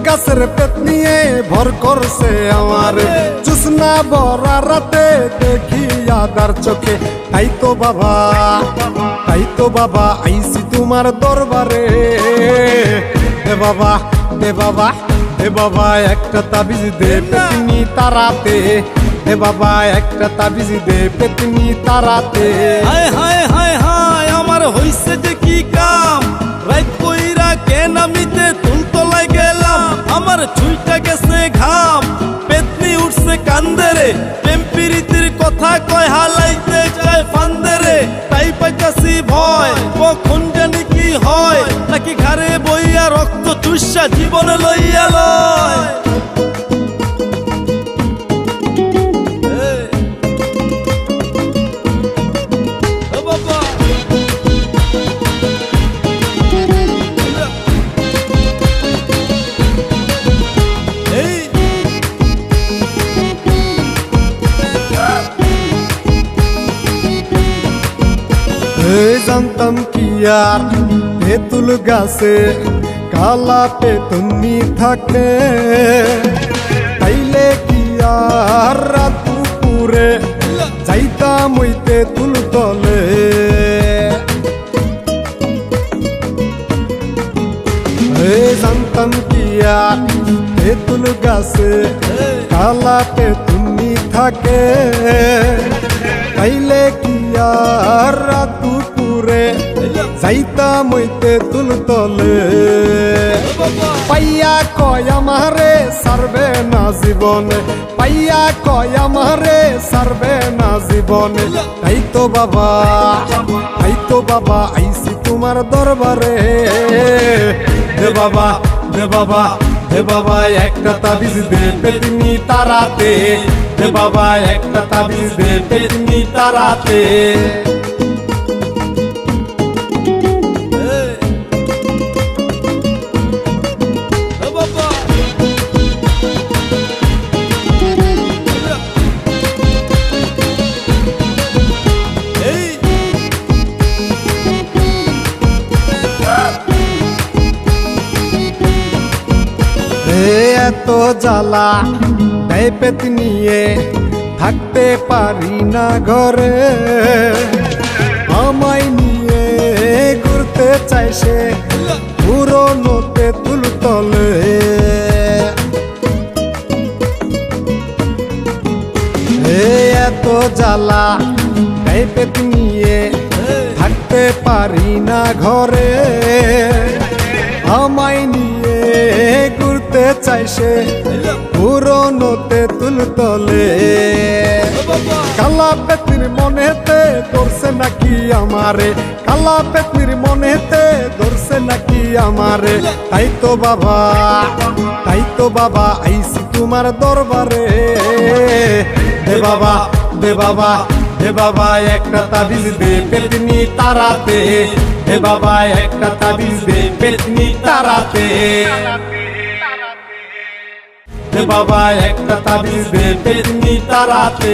গাছের পেট নিয়ে ভর করছে আমার, জুসনা ভরা রাতে দেখি আদার চোখে। তাই তো বাবা আইছি তোমার দরবারে। দে বাবা দে বাবা দে বাবা একটা তাবিজ দে পেতনি তারাতে। দে বাবা একটা তাবিজ দে পেতনি তারাতে। হায় হায় হায় হায় আমার হইছে যে কি কাম, রাত কইরা কেন আমিতে তুলতলায় গেলাম। আমার ছুইটা গেছে ঘাম, পেতনি উঠছে কান্দেরে, প্রেমপিরিতির কথা কয় হালাইতে যায় ফান্দেরে। তাই পাইতাছি ভয় কখন জানি কি হয়, নাকি ঘাড়ে বইয়া রক্ত চুষা জীবনে লইয়া লয়। জানতাম কি আর তেঁতুল গাছে কালা পেতনি থাকে, তাইলে কি আর রাত দুপুরে যাইতাম ওই তেঁতুল তলে। জানতাম কি আর তেঁতুল গাছে কালা পেতনি থাকে, তাইলে কি আর রাত দুপুরে যাইতাম ওই তেঁতুল তলে। পাইয়া কয় আমারে সারবে না জীবনে, পাইয়া কয় আমারে সারবে না জীবনে। তাই তো বাবা আইছি তোমার দরবারে। দে বাবা দে বাবা দে বাবা একটা তাবিজ দে পেতনি তারাতে। দে বাবা একটা তাবিজ দে পেতনি তারাতে। এত জ্বালা দেয় পেতনিয়ে থাকতে পারি না ঘরে, আমায় নিয়ে ঘুরতে চাই সে পুরনো তেঁতুল তলে। এত জ্বালা দেয় পেতনিয়ে থাকতে পারি না ঘরে, আমায় নিয়ে ঘুরতে চাই সে পুরনো তেঁতুল তলে। কালা পেতনির মনেতে ধরছে নাকি আমারে, কালা পেতনির মনেতে ধরছে নাকি আমারে। তাই তো বাবা আইছি তোমার দরবারে। দে বাবা দে বাবা দে বাবা একটা তাবিজ দে পেতনি তারাতে। দে বাবা একটা তাবিজ দে পেতনি তারাতে। দে বাবা একটা তাবিজ দে পেতনি তারাতে।